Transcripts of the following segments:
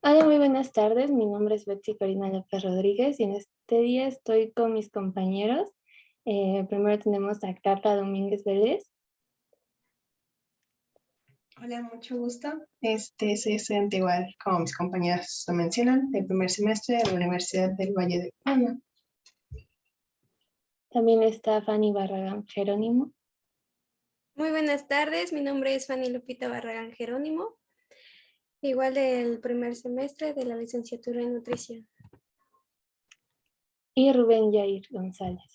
Hola, muy buenas tardes. Mi nombre es Betsy Corina López Rodríguez y en este día estoy con mis compañeros. Primero tenemos a Carla Domínguez Vélez. Hola, mucho gusto. Soy estudiante igual, como mis compañeras lo mencionan, del primer semestre de la Universidad del Valle de Puebla. También está Fanny Barragán Jerónimo. Muy buenas tardes, mi nombre es Fanny Lupita Barragán Jerónimo, igual del primer semestre de la licenciatura en nutrición. Y Rubén Yair González.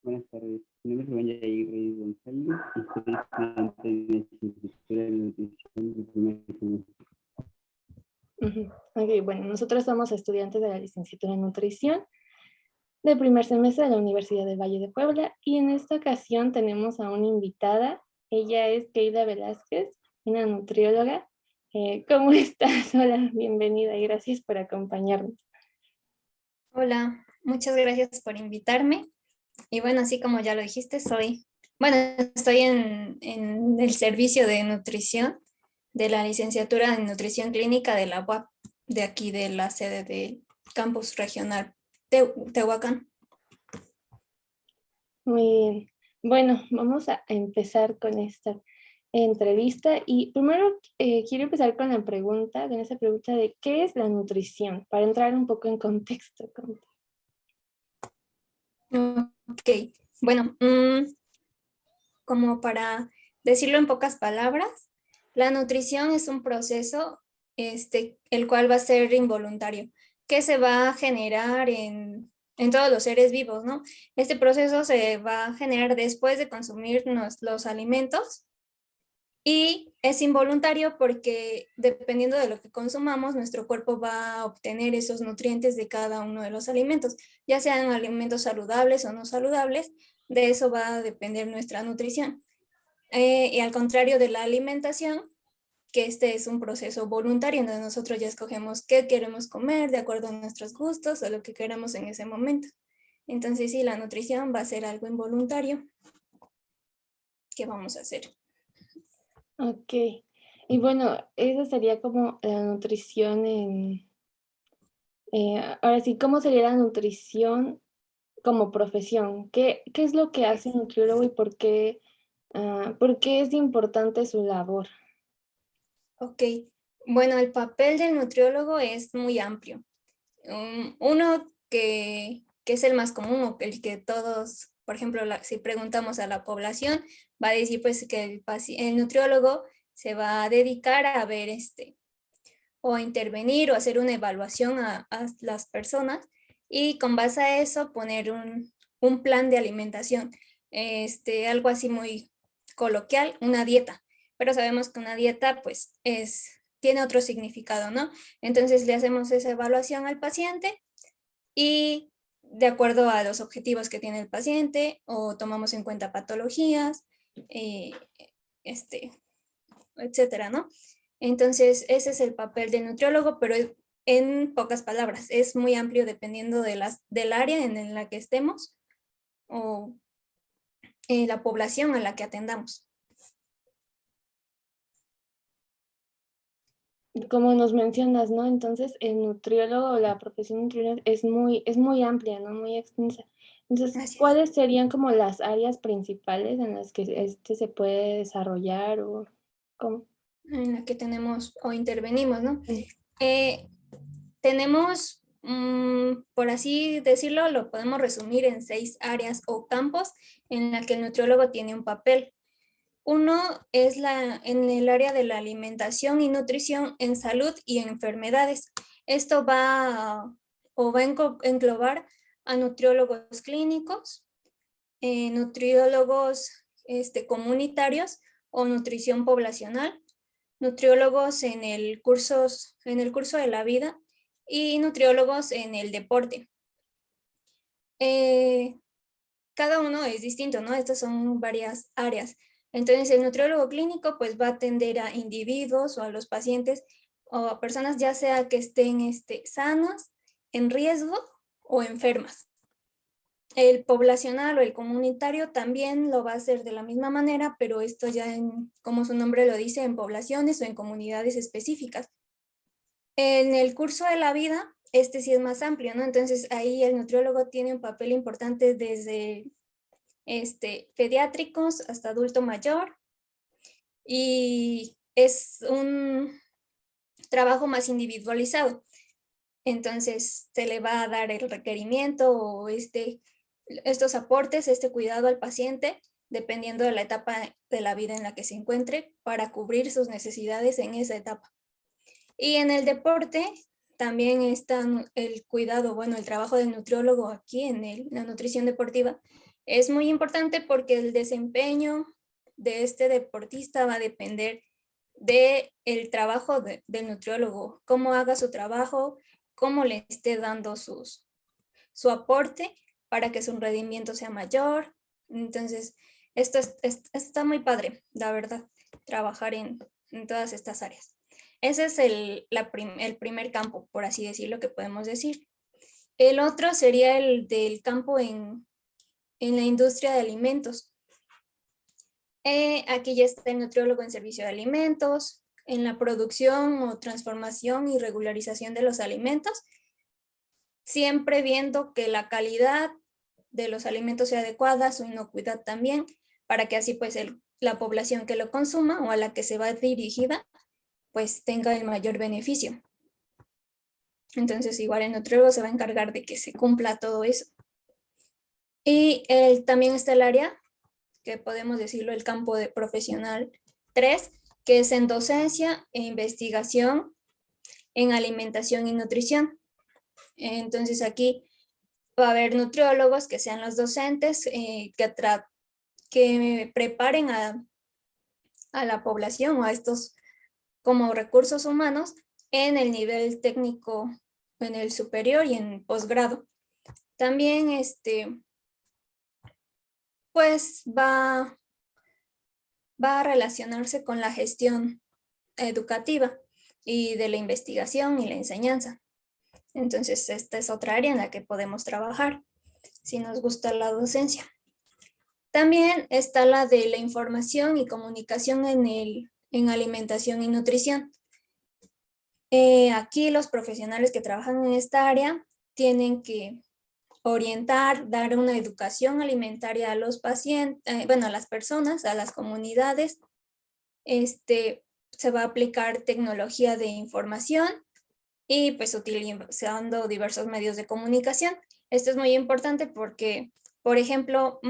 Buenas tardes, mi nombre es Rubén Yair Reyes González y soy estudiante de licenciatura en nutrición del primer semestre. Ok, bueno, nosotros somos estudiantes de la licenciatura en nutrición del primer semestre de la Universidad del Valle de Puebla y en esta ocasión tenemos a una invitada. Ella es Keila Velázquez, una nutrióloga. ¿Cómo estás? Hola, bienvenida y gracias por acompañarnos. Hola, muchas gracias por invitarme. Y bueno, así como ya lo dijiste, estoy en el servicio de nutrición de la licenciatura en nutrición clínica de la UAP, de aquí de la sede de Campus Regional Tehuacán. Muy bien. Bueno, vamos a empezar con esta entrevista y primero quiero empezar con esa pregunta de ¿qué es la nutrición? Para entrar un poco en contexto. Ok, bueno, como para decirlo en pocas palabras, la nutrición es un proceso el cual va a ser involuntario, que se va a generar en todos los seres vivos, ¿no? Este proceso se va a generar después de consumir los alimentos y es involuntario porque dependiendo de lo que consumamos, nuestro cuerpo va a obtener esos nutrientes de cada uno de los alimentos, ya sean alimentos saludables o no saludables, de eso va a depender nuestra nutrición. Y al contrario de la alimentación, que este es un proceso voluntario, donde nosotros ya escogemos qué queremos comer de acuerdo a nuestros gustos o lo que queramos en ese momento. Entonces sí, la nutrición va a ser algo involuntario que vamos a hacer. Ok. Y bueno, esa sería como la nutrición ahora sí, ¿cómo sería la nutrición como profesión? ¿Qué es lo que hace un nutriólogo y por qué es importante su labor? Ok, bueno, el papel del nutriólogo es muy amplio. Uno que es el más común o el que todos, por ejemplo, si preguntamos a la población, va a decir pues que el nutriólogo se va a dedicar a ver o a intervenir o hacer una evaluación a las personas y con base a eso poner un plan de alimentación, algo así muy coloquial, una dieta, pero sabemos que una dieta pues tiene otro significado, ¿no? Entonces le hacemos esa evaluación al paciente y de acuerdo a los objetivos que tiene el paciente o tomamos en cuenta patologías, eh, etcétera, ¿no? Entonces, ese es el papel del nutriólogo, pero en pocas palabras, es muy amplio dependiendo del área en la que estemos o la población a la que atendamos. Como nos mencionas, ¿no? Entonces, el nutriólogo o la profesión nutriólogo es muy amplia, ¿no? Muy extensa. Entonces, Gracias. ¿cuáles serían como las áreas principales en las que se puede desarrollar o cómo? En la que tenemos o intervenimos, ¿no? Sí. Tenemos, por así decirlo, lo podemos resumir en 6 áreas o campos en la que el nutriólogo tiene un papel. Uno es en el área de la alimentación y nutrición en salud y en enfermedades. Esto va a englobar a nutriólogos clínicos, nutriólogos comunitarios o nutrición poblacional, nutriólogos en el curso de la vida y nutriólogos en el deporte. Cada uno es distinto, ¿no? Estas son varias áreas. Entonces, el nutriólogo clínico pues va a atender a individuos o a los pacientes o a personas ya sea que estén sanas, en riesgo o enfermas. El poblacional o el comunitario también lo va a hacer de la misma manera, pero esto ya como su nombre lo dice, en poblaciones o en comunidades específicas. En el curso de la vida, este sí es más amplio, ¿no? Entonces ahí el nutriólogo tiene un papel importante desde pediátricos hasta adulto mayor, y es un trabajo más individualizado. Entonces se le va a dar el requerimiento o estos aportes, este cuidado al paciente, dependiendo de la etapa de la vida en la que se encuentre, para cubrir sus necesidades en esa etapa. Y en el deporte también está el cuidado, bueno, el trabajo del nutriólogo aquí en la nutrición deportiva es muy importante, porque el desempeño de este deportista va a depender del trabajo del nutriólogo, cómo haga su trabajo, cómo le esté dando su aporte para que su rendimiento sea mayor. Entonces, esto está muy padre, la verdad, trabajar en todas estas áreas. Ese es el primer campo, por así decirlo, que podemos decir. El otro sería el del campo en la industria de alimentos. Aquí ya está el nutriólogo en servicio de alimentos, en la producción o transformación y regularización de los alimentos, siempre viendo que la calidad de los alimentos sea adecuada, su inocuidad también, para que así pues la población que lo consuma o a la que se va dirigida pues tenga el mayor beneficio. Entonces igual el nutriólogo se va a encargar de que se cumpla todo eso. Y también está el área, que podemos decirlo, el campo de profesional 3, que es en docencia e investigación en alimentación y nutrición. Entonces aquí va a haber nutriólogos que sean los docentes, que preparen a la población o a estos como recursos humanos en el nivel técnico, en el superior y en posgrado. También pues va a relacionarse con la gestión educativa y de la investigación y la enseñanza. Entonces esta es otra área en la que podemos trabajar si nos gusta la docencia. También está la de la información y comunicación en alimentación y nutrición. Aquí los profesionales que trabajan en esta área tienen que orientar, dar una educación alimentaria a los pacientes, bueno, a las personas, a las comunidades. Se va a aplicar tecnología de información y pues utilizando diversos medios de comunicación. Esto es muy importante porque, por ejemplo,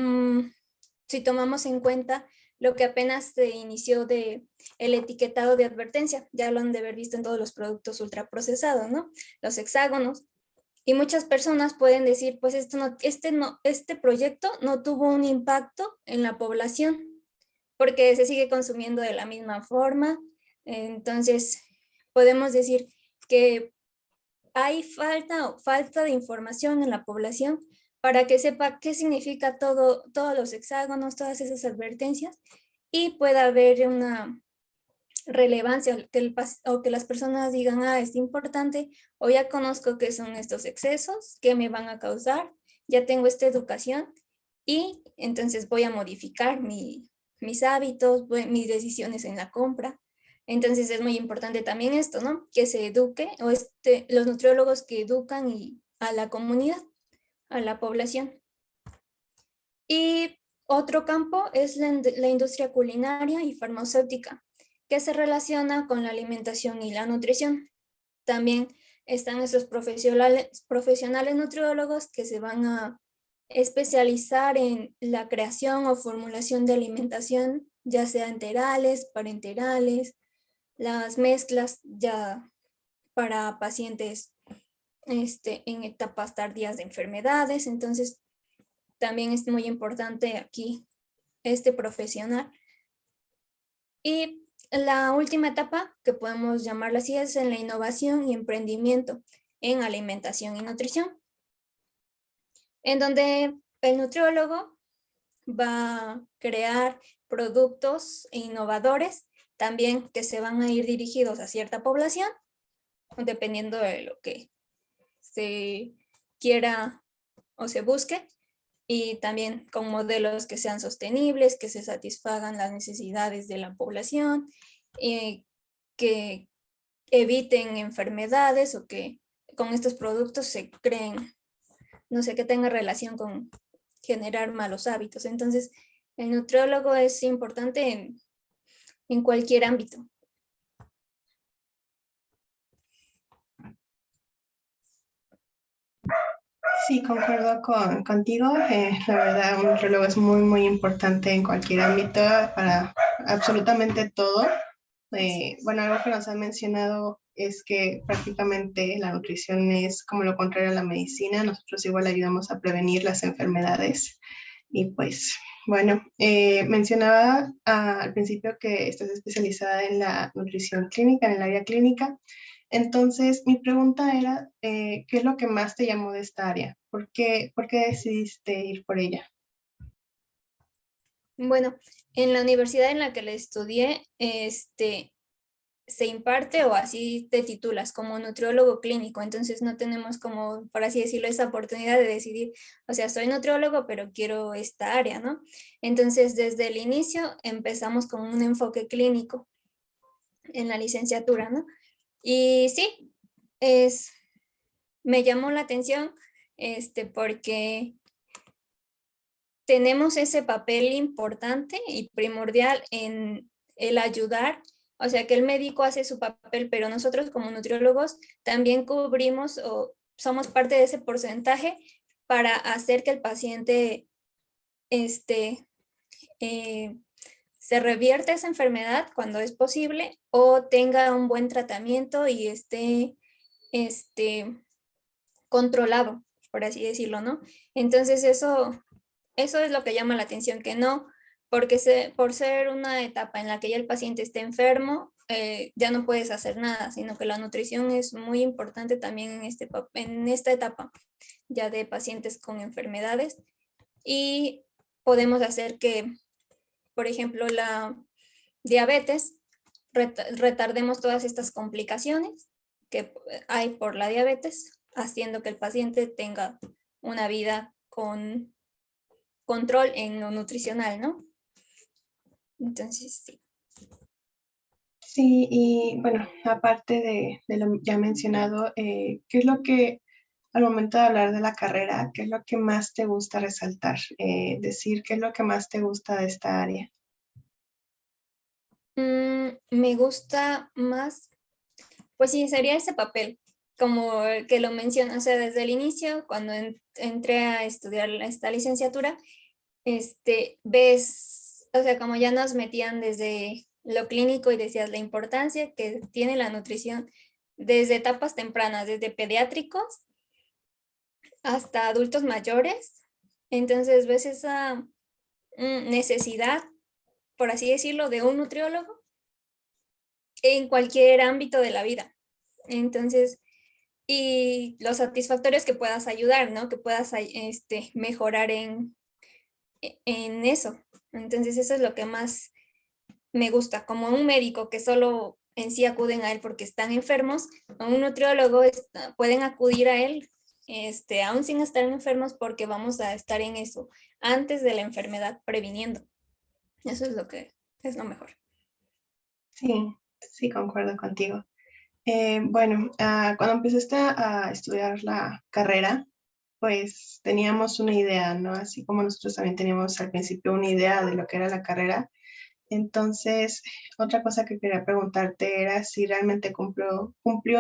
si tomamos en cuenta lo que apenas se inició de el etiquetado de advertencia, ya lo han de haber visto en todos los productos ultraprocesados, ¿no? Los hexágonos. Y muchas personas pueden decir, pues este proyecto no tuvo un impacto en la población porque se sigue consumiendo de la misma forma. Entonces, podemos decir que hay falta de información en la población para que sepa qué significa todos los hexágonos, todas esas advertencias, y pueda haber una relevancia, o que las personas digan, es importante, o ya conozco qué son estos excesos, qué me van a causar, ya tengo esta educación, y entonces voy a modificar mis hábitos, mis decisiones en la compra. Entonces es muy importante también esto, ¿no? Que se eduque, o los nutriólogos que educan a la comunidad, a la población. Y otro campo es la industria culinaria y farmacéutica, que se relaciona con la alimentación y la nutrición. También están esos profesionales nutriólogos que se van a especializar en la creación o formulación de alimentación, ya sea enterales, parenterales, las mezclas ya para pacientes en etapas tardías de enfermedades. Entonces, también es muy importante aquí este profesional. Y la última etapa, que podemos llamarla así, es en la innovación y emprendimiento en alimentación y nutrición, en donde el nutriólogo va a crear productos innovadores, también que se van a ir dirigidos a cierta población, dependiendo de lo que se quiera o se busque, y también con modelos que sean sostenibles, que se satisfagan las necesidades de la población, que eviten enfermedades o que con estos productos se creen, no sé, que tenga relación con generar malos hábitos. Entonces, el nutriólogo es importante en cualquier ámbito. Sí, concuerdo contigo. La verdad, un nutriólogo es muy, muy importante en cualquier ámbito para absolutamente todo. Bueno, algo que nos han mencionado es que prácticamente la nutrición es como lo contrario a la medicina. Nosotros igual ayudamos a prevenir las enfermedades. Y pues, bueno, mencionaba al principio que estás especializada en la nutrición clínica, en el área clínica. Entonces, mi pregunta era, ¿qué es lo que más te llamó de esta área? Por qué decidiste ir por ella? Bueno, en la universidad en la que le estudié, se imparte o así te titulas como nutriólogo clínico, entonces no tenemos como, por así decirlo, esa oportunidad de decidir, o sea, soy nutriólogo, pero quiero esta área, ¿no? Entonces, desde el inicio empezamos con un enfoque clínico en la licenciatura, ¿no? Y sí, me llamó la atención, porque tenemos ese papel importante y primordial en el ayudar, o sea que el médico hace su papel, pero nosotros como nutriólogos también cubrimos o somos parte de ese porcentaje para hacer que el paciente se revierta esa enfermedad cuando es posible o tenga un buen tratamiento y esté controlado, por así decirlo, ¿no? Entonces eso es lo que llama la atención, que no, porque por ser una etapa en la que ya el paciente esté enfermo, ya no puedes hacer nada, sino que la nutrición es muy importante también en esta etapa ya de pacientes con enfermedades y podemos hacer que, por ejemplo, la diabetes, retardemos todas estas complicaciones que hay por la diabetes, haciendo que el paciente tenga una vida con control en lo nutricional, ¿no? Entonces, sí. Sí, y bueno, aparte de lo ya mencionado, ¿qué es lo que al momento de hablar de la carrera, qué es lo que más te gusta resaltar? Decir qué es lo que más te gusta de esta área. Me gusta más, pues sí, sería ese papel, como el que lo menciona, o sea, desde el inicio, cuando entré a estudiar esta licenciatura, ves, o sea, como ya nos metían desde lo clínico y decías la importancia que tiene la nutrición desde etapas tempranas, desde pediátricos hasta adultos mayores. Entonces ves esa necesidad, por así decirlo, de un nutriólogo en cualquier ámbito de la vida. Entonces, y los satisfactorios que puedas ayudar, ¿no? Que puedas mejorar en eso. Entonces, eso es lo que más me gusta. Como un médico que solo en sí acuden a él porque están enfermos, a un nutriólogo pueden acudir a él aún sin estar enfermos porque vamos a estar en eso antes de la enfermedad previniendo. Eso es lo que es lo mejor. Sí, sí, concuerdo contigo. Bueno, cuando empezaste a estudiar la carrera, pues teníamos una idea, ¿no? Así como nosotros también teníamos al principio una idea de lo que era la carrera. Entonces, otra cosa que quería preguntarte era si realmente cumplió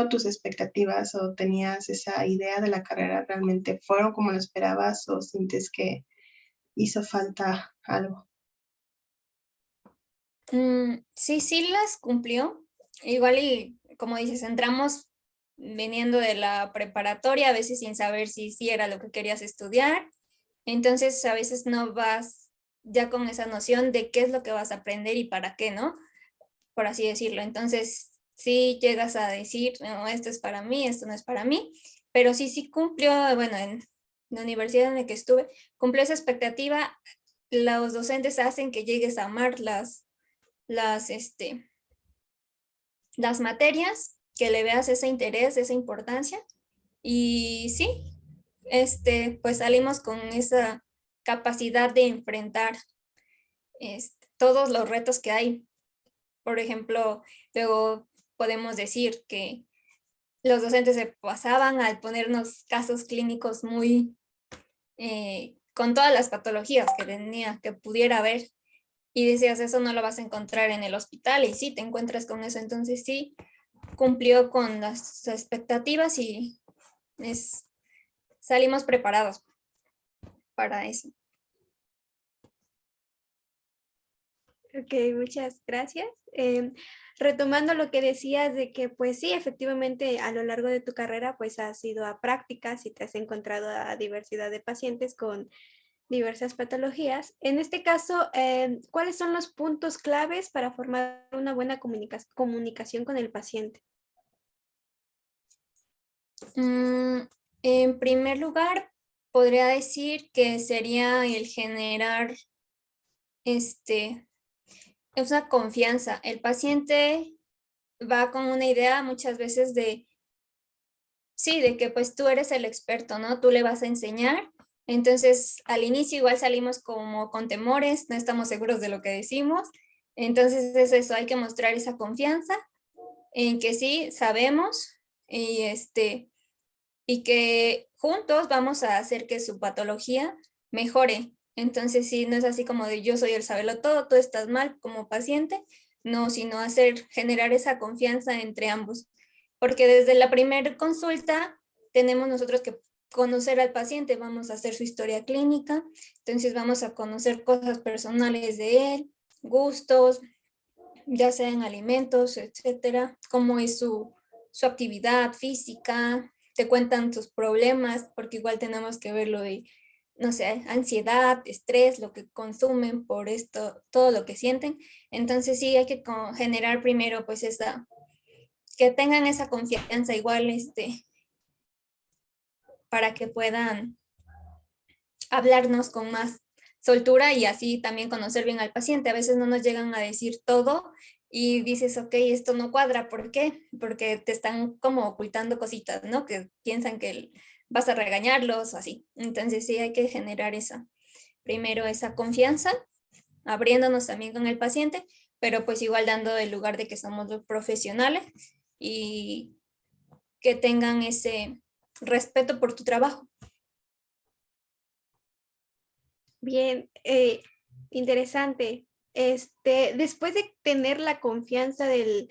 tus expectativas o tenías esa idea de la carrera, realmente fueron como lo esperabas o sientes que hizo falta algo. Sí, sí las cumplió. Igual y como dices, entramos viniendo de la preparatoria, a veces sin saber si era lo que querías estudiar. Entonces a veces no vas ya con esa noción de qué es lo que vas a aprender y para qué, ¿no? Por así decirlo. Entonces sí llegas a decir, no, esto es para mí, esto no es para mí, pero sí cumplió, bueno, en la universidad en la que estuve, cumplió esa expectativa. Los docentes hacen que llegues a amar las materias, que le veas ese interés, esa importancia. Y sí, pues salimos con esa capacidad de enfrentar todos los retos que hay. Por ejemplo, luego podemos decir que los docentes se pasaban al ponernos casos clínicos muy, con todas las patologías que tenía, que pudiera haber. Y decías, eso no lo vas a encontrar en el hospital, y sí, te encuentras con eso. Entonces sí, cumplió con las expectativas y salimos preparados para eso. Ok, muchas gracias. Retomando lo que decías de que pues sí, efectivamente a lo largo de tu carrera pues has ido a prácticas y te has encontrado a diversidad de pacientes con diversas patologías. En este caso, ¿cuáles son los puntos claves para formar una buena comunicación con el paciente? En primer lugar, podría decir que sería el generar esa confianza. El paciente va con una idea muchas veces de, sí, de que pues tú eres el experto, ¿no? Tú le vas a enseñar. Entonces, al inicio igual salimos como con temores, no estamos seguros de lo que decimos. Entonces, es eso, hay que mostrar esa confianza en que sí sabemos y y que juntos vamos a hacer que su patología mejore. Entonces, sí, no es así como de yo soy el sabelotodo, tú estás mal como paciente, no, sino generar esa confianza entre ambos. Porque desde la primera consulta tenemos nosotros que conocer al paciente, vamos a hacer su historia clínica, entonces vamos a conocer cosas personales de él, gustos, ya sea en alimentos, etcétera, cómo es su actividad física, te cuentan sus problemas, porque igual tenemos que ver lo de, no sé, ansiedad, estrés, lo que consumen por esto, todo lo que sienten. Entonces sí hay que generar primero pues que tengan esa confianza igual para que puedan hablarnos con más soltura y así también conocer bien al paciente. A veces no nos llegan a decir todo y dices, ok, esto no cuadra, ¿por qué? Porque te están como ocultando cositas, ¿no? Que piensan que vas a regañarlos o así. Entonces sí hay que generar primero esa confianza, abriéndonos también con el paciente, pero pues igual dando el lugar de que somos los profesionales y que tengan ese respeto por tu trabajo. Bien, interesante. Después de tener la confianza del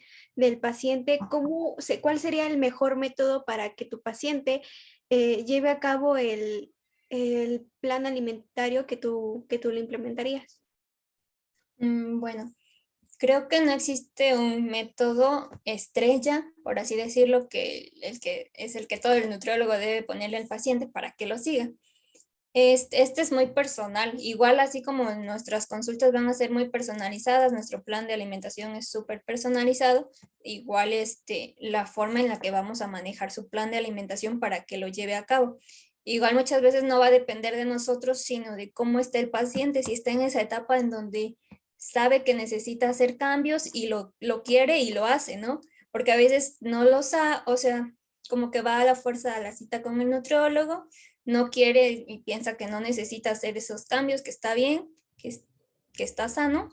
paciente, ¿cuál sería el mejor método para que tu paciente lleve a cabo el plan alimentario que tú le implementarías? Bueno, creo que no existe un método estrella, por así decirlo, que es el que todo el nutriólogo debe ponerle al paciente para que lo siga. Este es muy personal, igual así como nuestras consultas van a ser muy personalizadas, nuestro plan de alimentación es súper personalizado, igual la forma en la que vamos a manejar su plan de alimentación para que lo lleve a cabo. Igual muchas veces no va a depender de nosotros, sino de cómo está el paciente, si está en esa etapa en donde sabe que necesita hacer cambios y lo quiere y lo hace, ¿no? Porque a veces no lo sabe, o sea, como que va a la fuerza a la cita con el nutriólogo, no quiere y piensa que no necesita hacer esos cambios, que está bien, que está sano,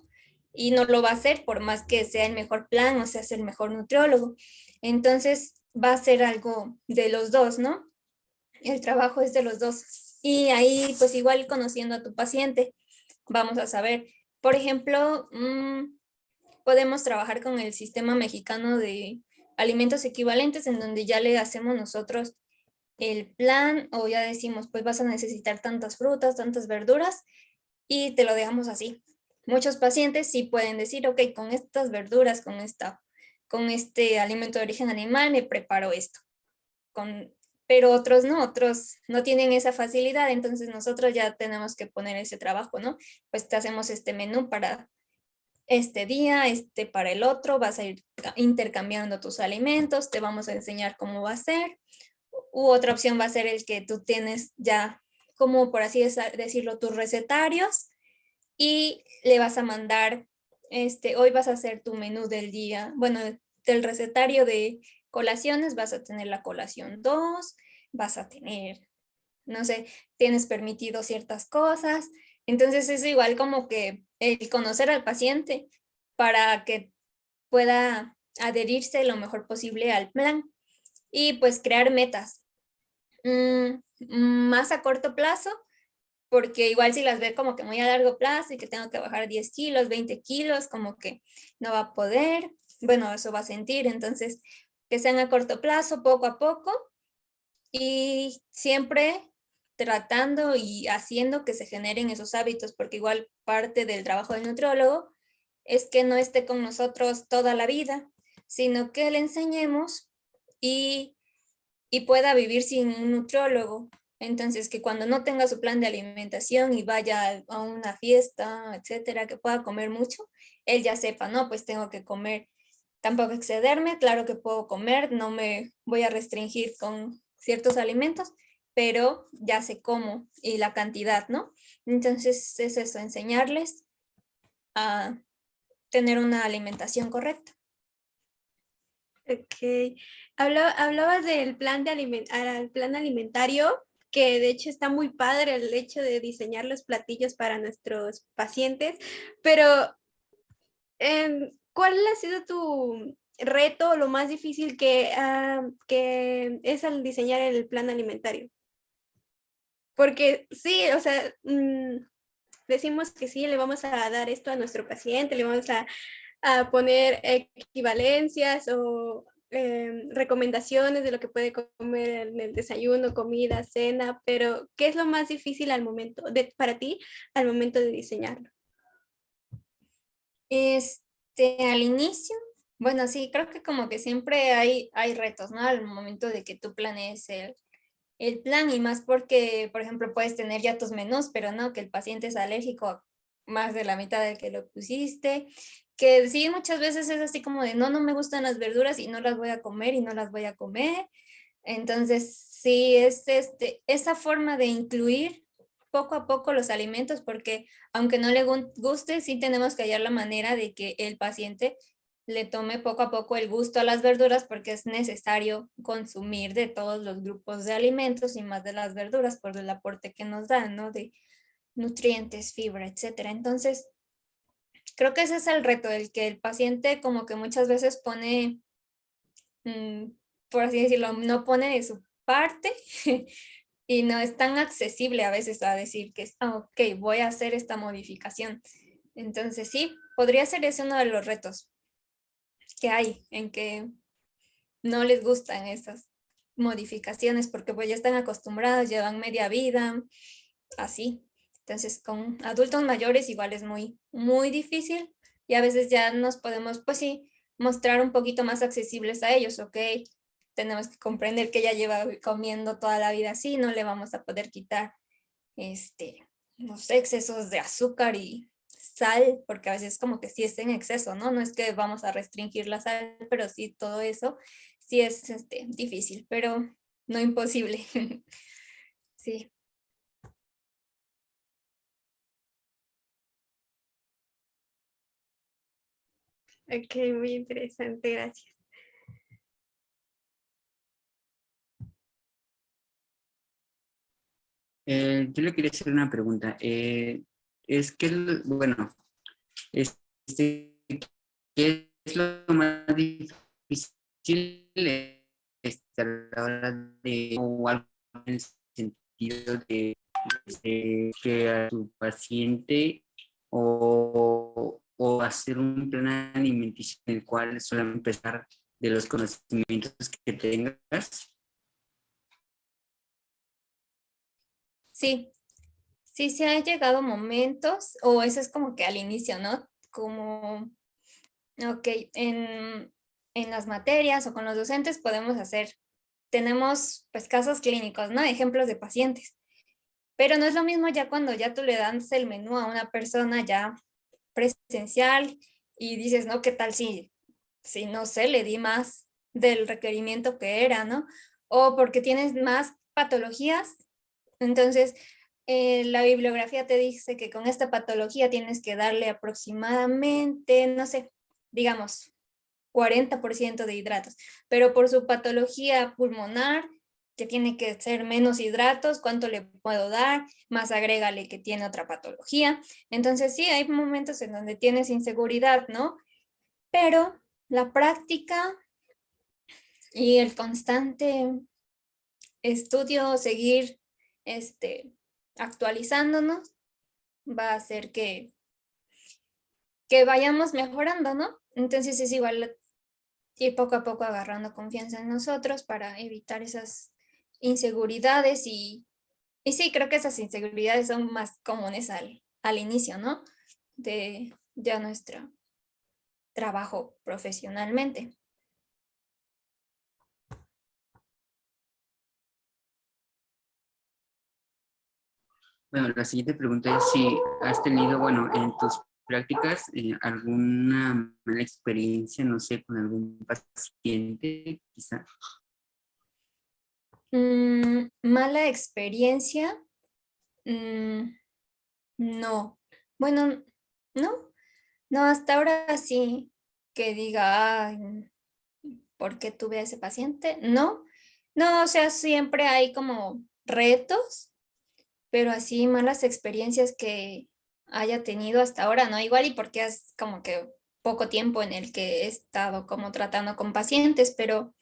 y no lo va a hacer por más que sea el mejor plan o sea el mejor nutriólogo. Entonces va a ser algo de los dos, ¿no? El trabajo es de los dos. Y ahí pues igual conociendo a tu paciente, vamos a saber, por ejemplo, podemos trabajar con el sistema mexicano de alimentos equivalentes en donde ya le hacemos nosotros el plan o ya decimos, pues vas a necesitar tantas frutas, tantas verduras y te lo dejamos así. Muchos pacientes sí pueden decir, ok, con estas verduras, con este alimento de origen animal me preparo esto. Pero otros no tienen esa facilidad, entonces nosotros ya tenemos que poner ese trabajo, ¿no? Pues te hacemos este menú para este día, para el otro, vas a ir intercambiando tus alimentos, te vamos a enseñar cómo va a ser. U otra opción va a ser el que tú tienes ya, como por así decirlo, tus recetarios y le vas a mandar, hoy vas a hacer tu menú del día, bueno, del recetario de colaciones, vas a tener la colación 2, vas a tener, no sé, tienes permitido ciertas cosas. Entonces es igual como que el conocer al paciente para que pueda adherirse lo mejor posible al plan y pues crear metas. Más a corto plazo, porque igual si las ve como que muy a largo plazo y que tengo que bajar 10 kilos, 20 kilos, como que no va a poder, bueno, eso va a sentir, entonces que sean a corto plazo, poco a poco, y siempre tratando y haciendo que se generen esos hábitos, porque igual parte del trabajo del nutriólogo es que no esté con nosotros toda la vida, sino que le enseñemos y pueda vivir sin un nutriólogo. Entonces, que cuando no tenga su plan de alimentación y vaya a una fiesta, etcétera, que pueda comer mucho, él ya sepa, no, pues tengo que comer, tampoco excederme, claro que puedo comer, no me voy a restringir con ciertos alimentos, pero ya sé cómo y la cantidad, ¿no? Entonces, es eso, enseñarles a tener una alimentación correcta. Ok. Hablabas del plan plan alimentario, que de hecho está muy padre el hecho de diseñar los platillos para nuestros pacientes, pero ¿cuál ha sido tu reto, lo más difícil que es al diseñar el plan alimentario? Porque sí, o sea, decimos que sí, le vamos a dar esto a nuestro paciente, le vamos a poner equivalencias o recomendaciones de lo que puede comer en el desayuno, comida, cena, pero ¿qué es lo más difícil para ti al momento de diseñarlo? Al inicio, bueno, sí, creo que como que siempre hay retos, ¿no? Al momento de que tú planees el plan y más porque, por ejemplo, puedes tener ya tus menús, pero no, que el paciente es alérgico a más de la mitad del que lo pusiste, que sí, muchas veces es así como de, no me gustan las verduras y no las voy a comer y no las voy a comer. Entonces, sí, es esa forma de incluir poco a poco los alimentos, porque aunque no le guste, sí tenemos que hallar la manera de que el paciente le tome poco a poco el gusto a las verduras, porque es necesario consumir de todos los grupos de alimentos y más de las verduras por el aporte que nos dan, ¿no? De nutrientes, fibra, etcétera. Entonces, creo que ese es el reto, el que el paciente como que muchas veces pone, por así decirlo, no pone de su parte y no es tan accesible a veces a decir que es, ok, voy a hacer esta modificación. Entonces sí, podría ser ese uno de los retos que hay en que no les gustan esas modificaciones porque pues ya están acostumbrados, llevan media vida, así. Entonces con adultos mayores igual es muy, muy difícil y a veces ya nos podemos, pues sí, mostrar un poquito más accesibles a ellos, ok. Tenemos que comprender que ella lleva comiendo toda la vida así, no le vamos a poder quitar los excesos de azúcar y sal, porque a veces como que sí es en exceso, ¿no? No es que vamos a restringir la sal, pero sí todo eso sí es difícil, pero no imposible. Sí. Ok, muy interesante, gracias. Yo le quería hacer una pregunta. Es que, bueno, este, ¿qué es lo más difícil a la hora de, o algo en el sentido de que a tu paciente o hacer un plan alimenticio en el cual solamente empezar de los conocimientos que tengas? Sí, sí se han llegado momentos, o eso es como que al inicio, ¿no? Como, ok, en las materias o con los docentes podemos tenemos pues casos clínicos, ¿no? Ejemplos de pacientes. Pero no es lo mismo ya cuando ya tú le das el menú a una persona ya presencial y dices, no, ¿qué tal si no sé, le di más del requerimiento que era, ¿no? O porque tienes más patologías, entonces la bibliografía te dice que con esta patología tienes que darle aproximadamente, no sé, digamos, 40% de hidratos, pero por su patología pulmonar, que tiene que ser menos hidratos, ¿cuánto le puedo dar? Más agrégale que tiene otra patología. Entonces sí, hay momentos en donde tienes inseguridad, ¿no? Pero la práctica y el constante estudio, seguir actualizándonos, va a hacer que vayamos mejorando, ¿no? Entonces es igual ir poco a poco agarrando confianza en nosotros para evitar esas inseguridades y sí, creo que esas inseguridades son más comunes al inicio, ¿no? De nuestro trabajo profesionalmente. Bueno, la siguiente pregunta es si has tenido, bueno, en tus prácticas alguna mala experiencia, no sé, con algún paciente, quizá. Mala experiencia, no. Bueno, no, hasta ahora sí que diga, "Ay, ¿por qué tuve a ese paciente?" No, o sea, siempre hay como retos, pero así malas experiencias que haya tenido hasta ahora, ¿no? Igual y porque es como que poco tiempo en el que he estado como tratando con pacientes, pero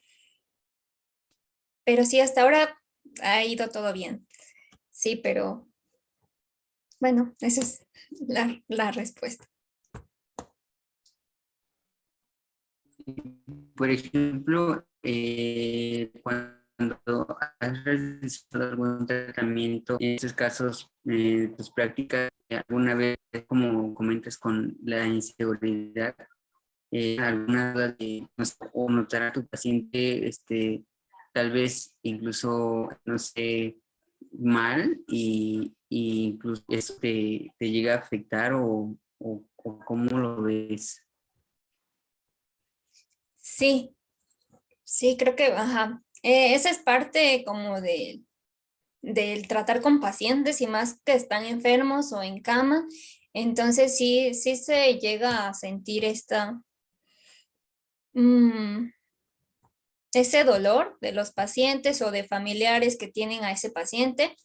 sí, hasta ahora ha ido todo bien. Sí, pero bueno, esa es la respuesta. Por ejemplo, cuando has realizado algún tratamiento, en estos casos, tus prácticas, alguna vez, como comentas con la inseguridad, alguna duda de, no sé, o notar a tu paciente, tal vez incluso, no sé, mal y incluso eso te llega a afectar o cómo lo ves. Sí, sí, creo que, ajá. Esa es parte como del tratar con pacientes y más que están enfermos o en cama. Entonces sí se llega a sentir mm, ese dolor de los pacientes o de familiares que tienen a ese paciente,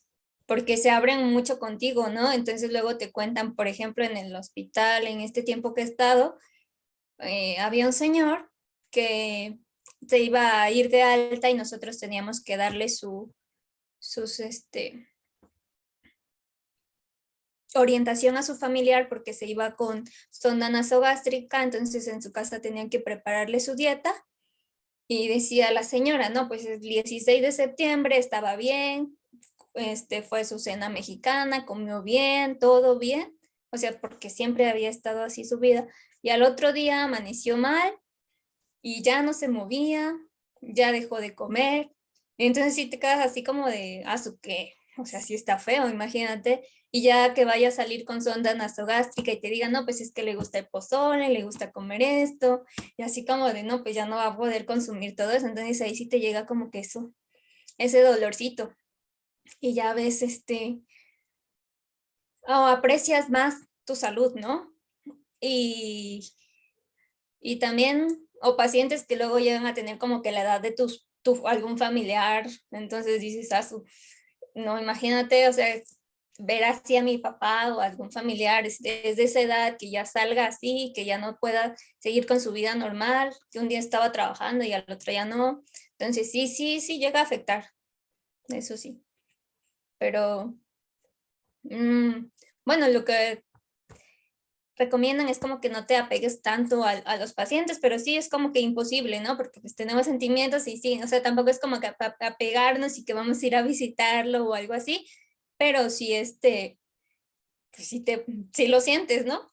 porque se abren mucho contigo, ¿no? Entonces luego te cuentan, por ejemplo, en el hospital, en este tiempo que he estado, había un señor que se iba a ir de alta y nosotros teníamos que darle sus orientación a su familiar porque se iba con sonda nasogástrica, entonces en su casa tenían que prepararle su dieta y decía la señora, no, pues el 16 de septiembre estaba bien, fue su cena mexicana, comió bien, todo bien, o sea, porque siempre había estado así su vida, y al otro día amaneció mal y ya no se movía, ya dejó de comer, entonces sí te quedas así como de, su qué, o sea, sí está feo, imagínate, y ya que vaya a salir con sonda nasogástrica y te diga, no, pues es que le gusta el pozole, le gusta comer esto, y así como de, no, pues ya no va a poder consumir todo eso, entonces ahí sí te llega como que eso, ese dolorcito, y ya ves, o aprecias más tu salud, ¿no? Y, y también, o pacientes que luego llegan a tener como que la edad de algún familiar, entonces dices, no, imagínate, o sea, ver así a mi papá o algún familiar es de esa edad que ya salga así, que ya no pueda seguir con su vida normal, que un día estaba trabajando y al otro ya no. Entonces sí llega a afectar, eso sí. Pero bueno, lo que recomiendan es como que no te apegues tanto a los pacientes, pero sí es como que imposible, ¿no? Porque pues tenemos sentimientos y sí, o sea, tampoco es como que apegarnos y que vamos a ir a visitarlo o algo así, pero sí, pues sí lo sientes, ¿no?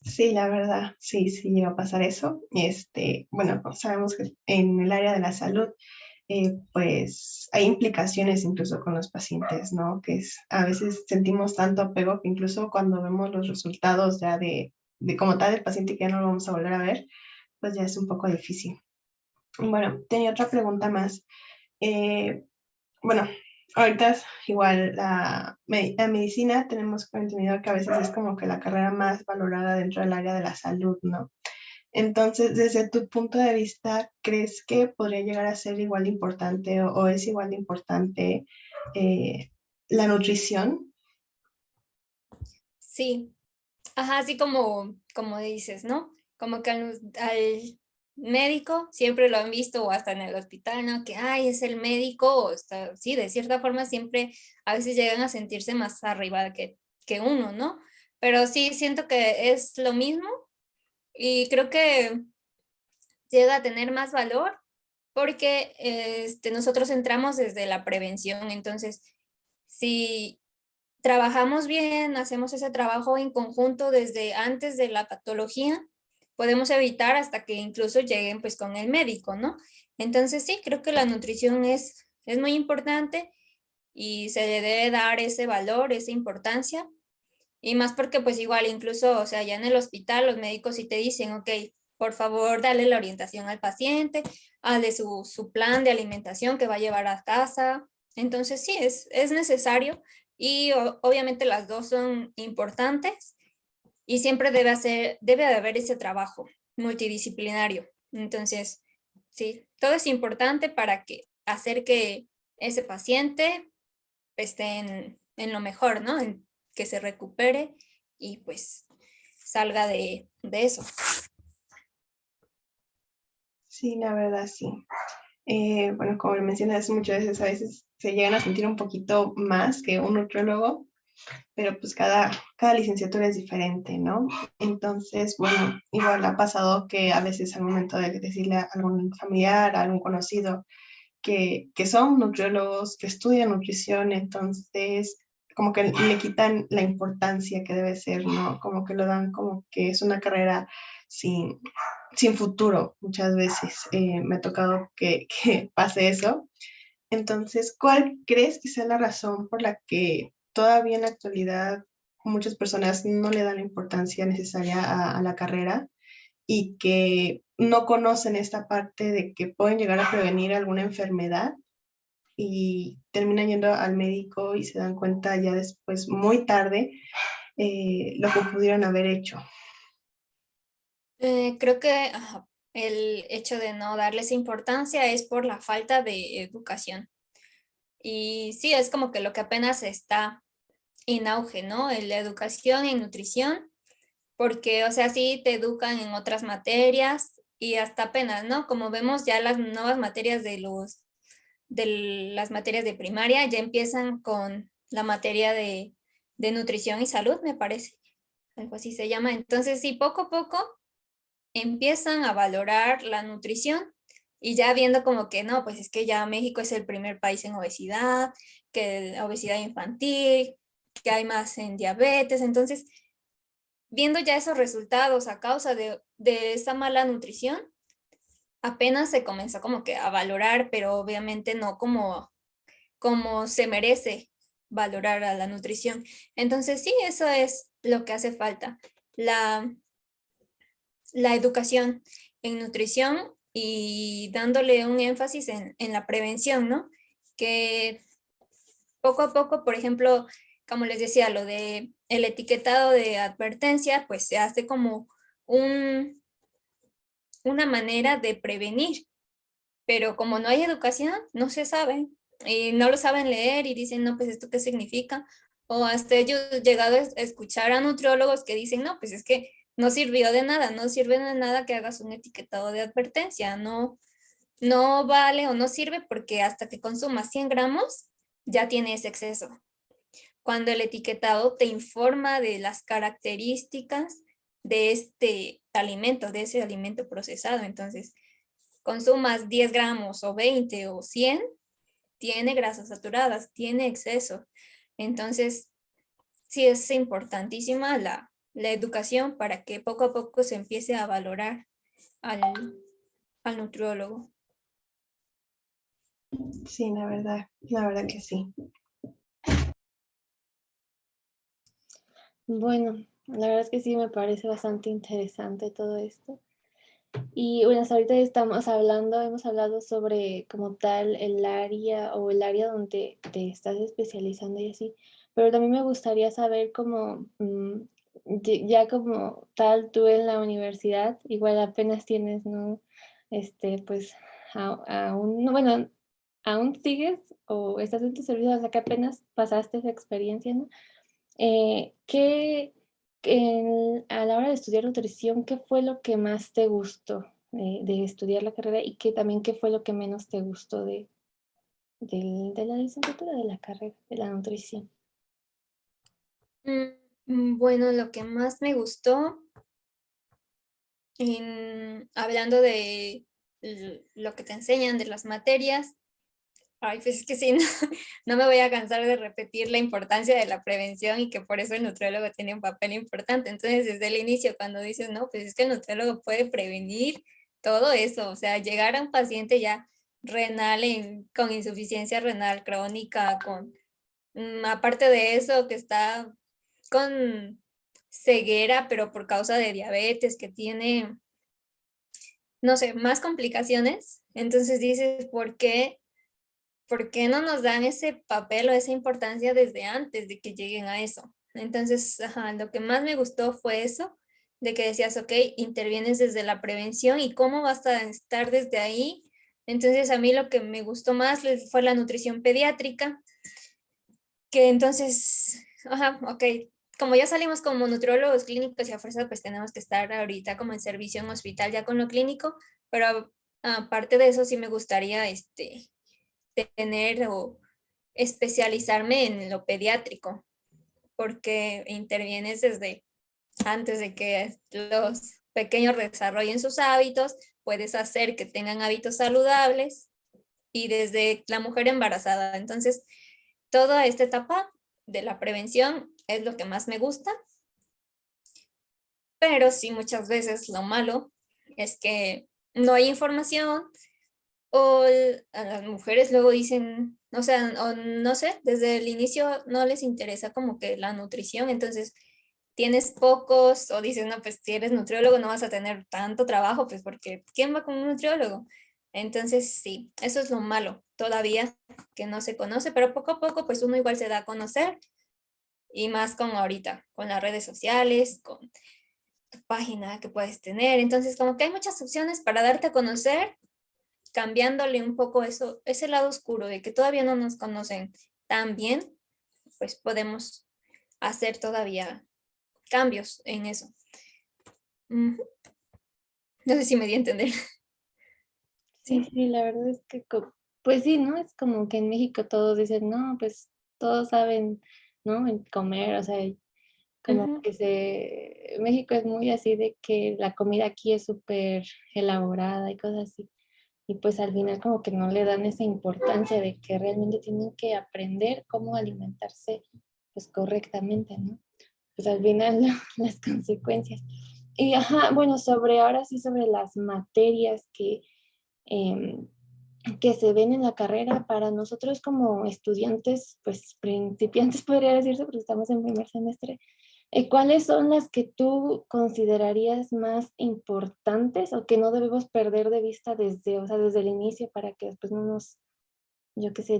Sí, la verdad, sí llega a pasar eso. Bueno, pues sabemos que en el área de la salud, pues hay implicaciones incluso con los pacientes, ¿no? A veces sentimos tanto apego que incluso cuando vemos los resultados ya de como tal del paciente que ya no lo vamos a volver a ver, pues ya es un poco difícil. Bueno, tenía otra pregunta más. Eh, bueno, ahorita es igual la medicina, tenemos entendido que a veces es como que la carrera más valorada dentro del área de la salud, ¿no? Entonces, desde tu punto de vista, ¿crees que podría llegar a ser igual de importante o es igual de importante la nutrición? Sí, Ajá, así como dices, ¿no? Como que al médico siempre lo han visto o hasta en el hospital, ¿no? Que, ay, es el médico, o está, sí, de cierta forma siempre a veces llegan a sentirse más arriba que uno, ¿no? Pero sí, siento que es lo mismo y creo que llega a tener más valor porque nosotros entramos desde la prevención, entonces, si trabajamos bien, hacemos ese trabajo en conjunto desde antes de la patología, podemos evitar hasta que incluso lleguen pues con el médico, ¿no? Entonces sí, creo que la nutrición es muy importante y se le debe dar ese valor, esa importancia, y más porque pues igual incluso, o sea, ya en el hospital los médicos sí te dicen, ok, por favor, dale la orientación al paciente, hazle su plan de alimentación que va a llevar a casa. Entonces sí, es necesario y obviamente las dos son importantes y siempre debe de haber ese trabajo multidisciplinario. Entonces, sí, todo es importante para hacer que ese paciente esté en lo mejor, ¿no? En que se recupere y pues salga de eso. Sí, la verdad, sí. Bueno, como mencionas, muchas veces a veces se llegan a sentir un poquito más que un nutriólogo, pero pues cada licenciatura es diferente, ¿no? Entonces, bueno, igual ha pasado que a veces al momento de decirle a algún familiar, a algún conocido que son nutriólogos, que estudian nutrición, entonces como que le quitan la importancia que debe ser, ¿no? Como que lo dan como que es una carrera sin, sin futuro muchas veces. Me ha tocado que pase eso. Entonces, ¿cuál crees que sea la razón por la que todavía en la actualidad muchas personas no le dan la importancia necesaria a la carrera y que no conocen esta parte de que pueden llegar a prevenir alguna enfermedad y terminan yendo al médico y se dan cuenta ya después, muy tarde, lo que pudieron haber hecho? Creo que el hecho de no darles importancia es por la falta de educación. Y sí, es como que lo que apenas está en auge, ¿no? La educación en nutrición, porque, o sea, sí te educan en otras materias y hasta apenas, ¿no? Como vemos ya las nuevas materias de las materias de primaria ya empiezan con la materia de nutrición y salud, me parece, algo así se llama. Entonces, sí, poco a poco empiezan a valorar la nutrición y ya viendo como que no, pues es que ya México es el primer país en obesidad, que la obesidad infantil, que hay más en diabetes, entonces viendo ya esos resultados a causa de esa mala nutrición, apenas se comenzó como que a valorar, pero obviamente no como se merece valorar a la nutrición. Entonces sí, eso es lo que hace falta, la, la educación en nutrición y dándole un énfasis en la prevención, ¿no? Que poco a poco, por ejemplo, como les decía, lo de el etiquetado de advertencia, pues se hace como una manera de prevenir, pero como no hay educación, no se sabe y no lo saben leer y dicen, no, pues esto qué significa. O hasta ellos llegado a escuchar a nutriólogos que dicen, no, pues es que no sirvió de nada, no sirve de nada que hagas un etiquetado de advertencia, no vale o no sirve porque hasta que consumas 100 gramos ya tiene ese exceso. Cuando el etiquetado te informa de las características de de ese alimento procesado, entonces consumas 10 gramos o 20 o 100, tiene grasas saturadas, tiene exceso. Entonces, sí es importantísima la educación para que poco a poco se empiece a valorar al nutriólogo. Sí, la verdad que sí. Bueno, la verdad es que sí me parece bastante interesante todo esto. Y bueno, hasta ahorita hemos hablado sobre como tal el área o el área donde te estás especializando y así, pero también me gustaría saber cómo, ya como tal tú en la universidad, igual apenas tienes, ¿no? Pues aún, no, bueno, aún sigues o estás en tu servicio, o sea que apenas pasaste esa experiencia, ¿no? ¿Qué a la hora de estudiar nutrición, ¿qué fue lo que más te gustó de estudiar la carrera y qué fue lo que menos te gustó de la licenciatura de la carrera de la nutrición? Bueno, lo que más me gustó, hablando de lo que te enseñan, de las materias, ay, pues es que sí, no me voy a cansar de repetir la importancia de la prevención y que por eso el nutriólogo tiene un papel importante. Entonces, desde el inicio, cuando dices, no, pues es que el nutriólogo puede prevenir todo eso, o sea, llegar a un paciente ya renal con insuficiencia renal crónica, aparte de eso, que está con ceguera, pero por causa de diabetes, que tiene, no sé, más complicaciones. Entonces dices, ¿por qué no nos dan ese papel o esa importancia desde antes de que lleguen a eso? Entonces, ajá, lo que más me gustó fue eso, de que decías, ok, intervienes desde la prevención y cómo vas a estar desde ahí. Entonces, a mí lo que me gustó más fue la nutrición pediátrica, que entonces, ajá, ok, como ya salimos como nutriólogos clínicos y a fuerza pues tenemos que estar ahorita como en servicio en hospital ya con lo clínico, pero aparte de eso sí me gustaría tener o especializarme en lo pediátrico, porque intervienes desde antes de que los pequeños desarrollen sus hábitos, puedes hacer que tengan hábitos saludables y desde la mujer embarazada. Entonces, toda esta etapa de la prevención es lo que más me gusta, pero sí muchas veces lo malo es que no hay información o a las mujeres luego dicen, o sea, o no sé, desde el inicio no les interesa como que la nutrición, entonces tienes pocos o dicen, no, pues si eres nutriólogo no vas a tener tanto trabajo, pues porque ¿quién va con un nutriólogo? Entonces sí, eso es lo malo todavía que no se conoce, pero poco a poco pues uno igual se da a conocer y más con ahorita, con las redes sociales, con tu página que puedes tener, entonces como que hay muchas opciones para darte a conocer cambiándole un poco eso, ese lado oscuro de que todavía no nos conocen tan bien, pues podemos hacer todavía cambios en eso. No sé si me di a entender. Sí, sí, la verdad es que, pues sí, ¿no? Es como que en México todos dicen, no, pues todos saben, ¿no? En comer, o sea, como Ujú. que México es muy así de que la comida aquí es súper elaborada y cosas así. Y pues al final como que no le dan esa importancia de que realmente tienen que aprender cómo alimentarse pues correctamente, ¿no? Pues al final las consecuencias. Y ajá, bueno, ahora sí sobre las materias em, que se ven en la carrera para nosotros como estudiantes, pues principiantes podría decirse, porque estamos en primer semestre. ¿Cuáles son las que tú considerarías más importantes o que no debemos perder de vista o sea, desde el inicio para que después no nos, yo qué sé,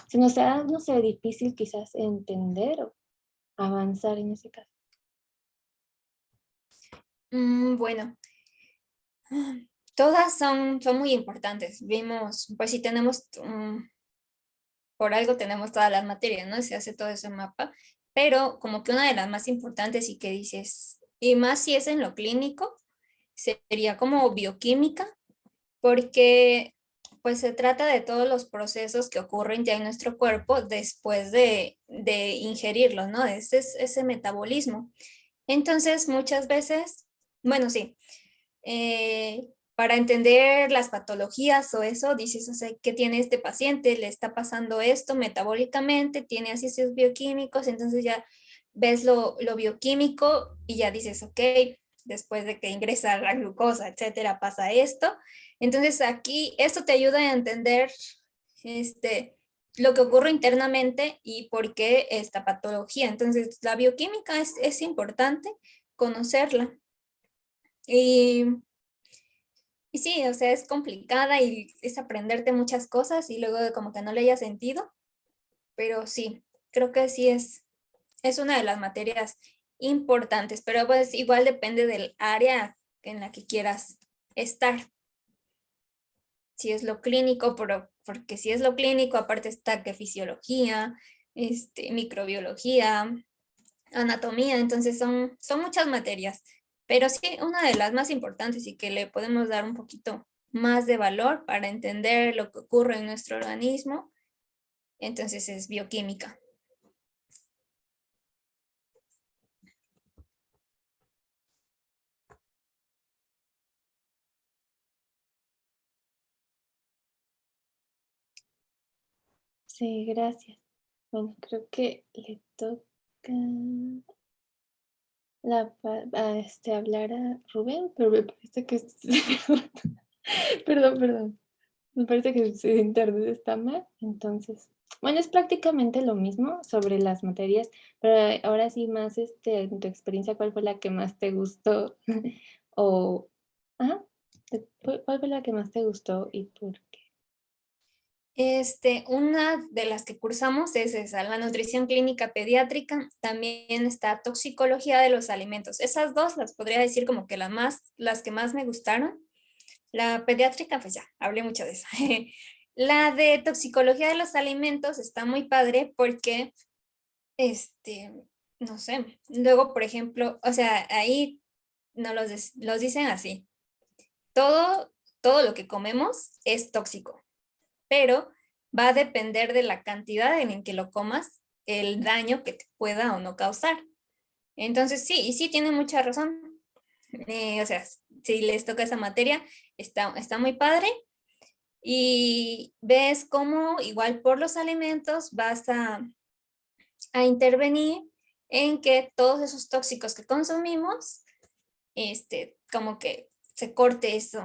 se nos sea, no sé, difícil quizás entender o avanzar en ese caso? Bueno, todas son muy importantes. Vimos, pues si tenemos, por algo tenemos todas las materias, ¿no? Se hace todo ese mapa, pero como que una de las más importantes y que dices, y más si es en lo clínico, sería como bioquímica, porque pues se trata de todos los procesos que ocurren ya en nuestro cuerpo después de ingerirlos, ¿no? Ese metabolismo. Entonces, muchas veces, bueno, sí, para entender las patologías o eso, dices, o sea, ¿qué tiene este paciente? Le está pasando esto metabólicamente, tiene así sus bioquímicos, entonces ya ves lo bioquímico y ya dices, ok, después de que ingresa la glucosa, etcétera, pasa esto. Entonces aquí esto te ayuda a entender lo que ocurre internamente y por qué esta patología. Entonces la bioquímica es importante conocerla. Y y sí, o sea, es complicada y es aprenderte muchas cosas y luego como que no le haya sentido, pero sí, creo que sí es una de las materias importantes, pero pues igual depende del área en la que quieras estar. Si es lo clínico, porque si es lo clínico, aparte está que fisiología, microbiología, anatomía, entonces son muchas materias, pero sí, una de las más importantes y que le podemos dar un poquito más de valor para entender lo que ocurre en nuestro organismo, entonces es bioquímica. Sí, gracias. Bueno, creo que le toca hablar a Rubén, pero me parece que perdón. Me parece que su internet está mal, entonces, bueno, es prácticamente lo mismo sobre las materias, pero ahora sí más, en tu experiencia, ¿cuál fue la que más te gustó? O, ajá, ¿cuál fue la que más te gustó y por qué? Una de las que cursamos es esa, la nutrición clínica pediátrica, también está toxicología de los alimentos. Esas dos las podría decir como que las que más me gustaron. La pediátrica, pues ya, hablé mucho de eso. La de toxicología de los alimentos está muy padre porque, no sé, luego, por ejemplo, o sea, ahí no los dicen así. Todo lo que comemos es tóxico, pero va a depender de la cantidad en que lo comas, el daño que te pueda o no causar. Entonces, sí, y sí tiene mucha razón. O sea, si les toca esa materia, está muy padre. Y ves cómo igual por los alimentos vas a intervenir en que todos esos tóxicos que consumimos, como que se corte eso,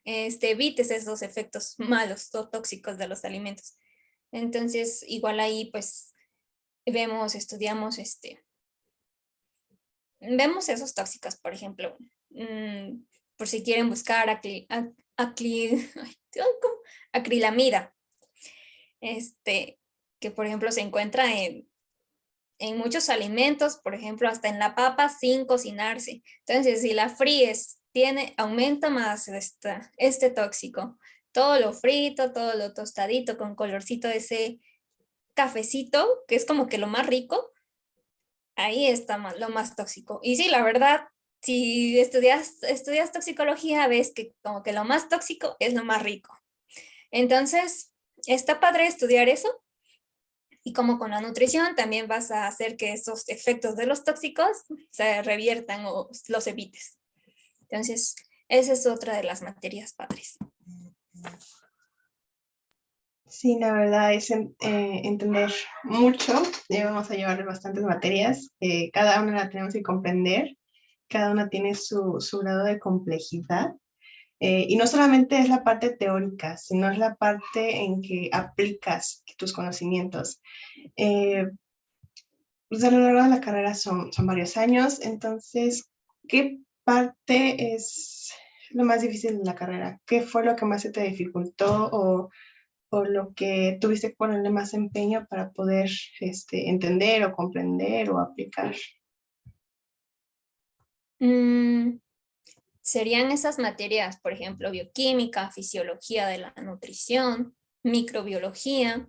evites esos efectos malos o tóxicos de los alimentos. Entonces, igual ahí pues estudiamos, vemos esos tóxicos, por ejemplo, por si quieren buscar ¿cómo? Acrilamida, que por ejemplo se encuentra en muchos alimentos, por ejemplo, hasta en la papa sin cocinarse. Entonces, si la fríes, aumenta más este tóxico. Todo lo frito, todo lo tostadito con colorcito ese cafecito, que es como que lo más rico, ahí está lo más tóxico. Y sí, la verdad, si estudias toxicología, ves que como que lo más tóxico es lo más rico. Entonces, está padre estudiar eso. Y como con la nutrición, también vas a hacer que esos efectos de los tóxicos se reviertan o los evites. Entonces, esa es otra de las materias padres. Sí, la verdad es entender mucho. Vamos a llevar bastantes materias. Cada una la tenemos que comprender. Cada una tiene su grado de complejidad. Y no solamente es la parte teórica, sino es la parte en que aplicas tus conocimientos. Pues a lo largo de la carrera son varios años, entonces, ¿qué parte es lo más difícil de la carrera? ¿Qué fue lo que más se te dificultó o lo que tuviste que ponerle más empeño para poder entender o comprender o aplicar? Serían esas materias, por ejemplo, bioquímica, fisiología de la nutrición, microbiología,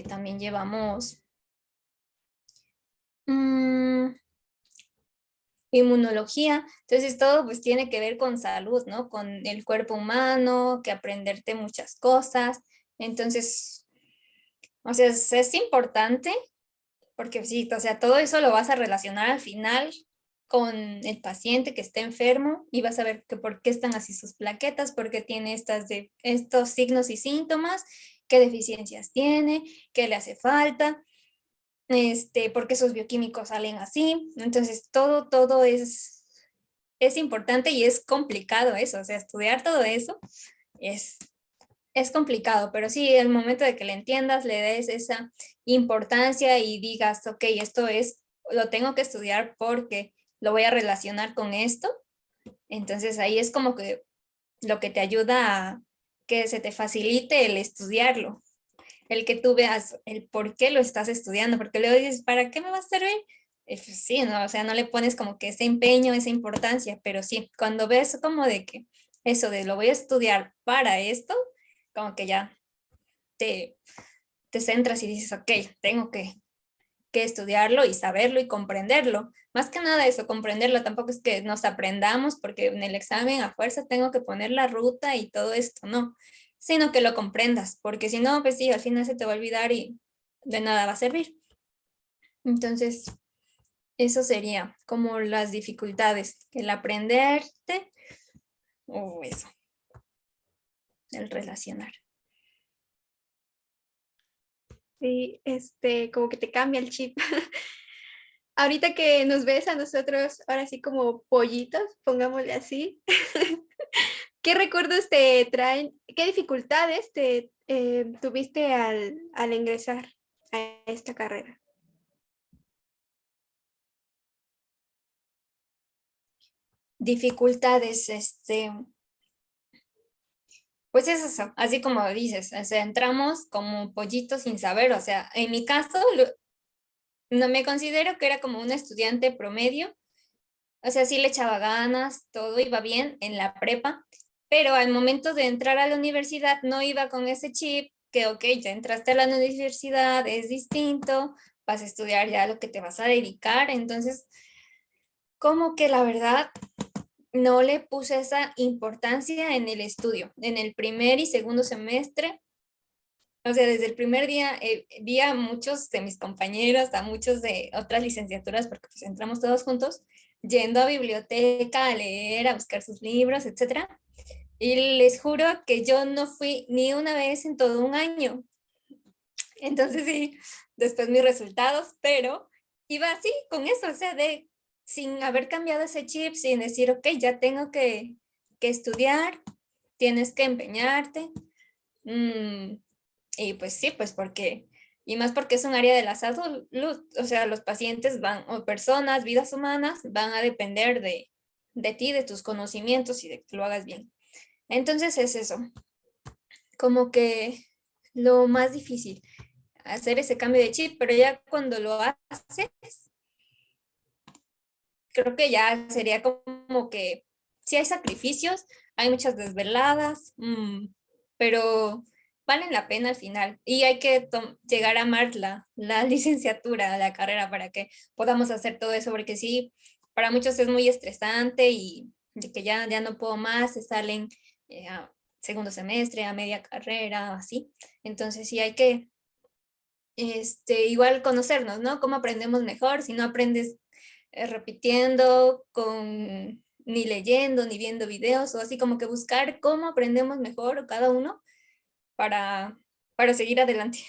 también llevamos inmunología, entonces todo pues tiene que ver con salud, ¿no? Con el cuerpo humano, que aprenderte muchas cosas, entonces, o sea, es importante porque sí, o sea, todo eso lo vas a relacionar al final con el paciente que está enfermo y vas a ver que por qué están así sus plaquetas, por qué tiene estos signos y síntomas, qué deficiencias tiene, qué le hace falta, por qué esos bioquímicos salen así. Entonces, todo es importante y es complicado eso, o sea, estudiar todo eso es complicado, pero sí, el momento de que le entiendas, le des esa importancia y digas, ok, lo tengo que estudiar porque lo voy a relacionar con esto. Entonces ahí es como que lo que te ayuda a que se te facilite el estudiarlo, el que tú veas el por qué lo estás estudiando, porque luego dices, ¿para qué me va a servir? Pues sí, no, o sea, no le pones como que ese empeño, esa importancia, pero sí, cuando ves como de que eso de lo voy a estudiar para esto, como que ya te centras y dices, ok, que estudiarlo y saberlo y comprenderlo. Más que nada eso, comprenderlo. Tampoco es que nos aprendamos porque en el examen a fuerza tengo que poner la ruta y todo esto, no. Sino que lo comprendas, porque si no, pues sí, al final se te va a olvidar y de nada va a servir. Entonces, eso sería como las dificultades, el aprenderte o eso, el relacionar. Sí, como que te cambia el chip. Ahorita que nos ves a nosotros, ahora sí como pollitos, pongámosle así, ¿qué recuerdos te traen, qué dificultades te tuviste al ingresar a esta carrera? Dificultades, pues es eso, así como dices, o sea, entramos como pollitos sin saber, o sea, en mi caso, no me considero que era como una estudiante promedio, o sea, sí le echaba ganas, todo iba bien en la prepa, pero al momento de entrar a la universidad no iba con ese chip que, ok, ya entraste a la universidad, es distinto, vas a estudiar ya lo que te vas a dedicar, entonces, como que la verdad no le puse esa importancia en el estudio, en el primer y segundo semestre. O sea, desde el primer día vi a muchos de mis compañeros, a muchos de otras licenciaturas, porque pues entramos todos juntos, yendo a biblioteca, a leer, a buscar sus libros, etcétera. Y les juro que yo no fui ni una vez en todo un año. Entonces sí, después mis resultados, pero iba así, con eso, o sea, sin haber cambiado ese chip, sin decir, ok, ya tengo que estudiar, tienes que empeñarte. Y pues sí, pues porque, y más porque es un área de la salud, o sea, los pacientes van, o personas, vidas humanas, van a depender de ti, de tus conocimientos y de que lo hagas bien. Entonces es eso, como que lo más difícil, hacer ese cambio de chip, pero ya cuando lo haces, creo que ya sería como que sí hay sacrificios, hay muchas desveladas, pero valen la pena al final y hay que llegar a amar la licenciatura, la carrera para que podamos hacer todo eso, porque sí, para muchos es muy estresante y de que ya no puedo más, se salen a segundo semestre, a media carrera, así. Entonces sí hay que igual conocernos, ¿no? ¿Cómo aprendemos mejor? Si no aprendes repitiendo, ni leyendo, ni viendo videos, o así como que buscar cómo aprendemos mejor cada uno para seguir adelante.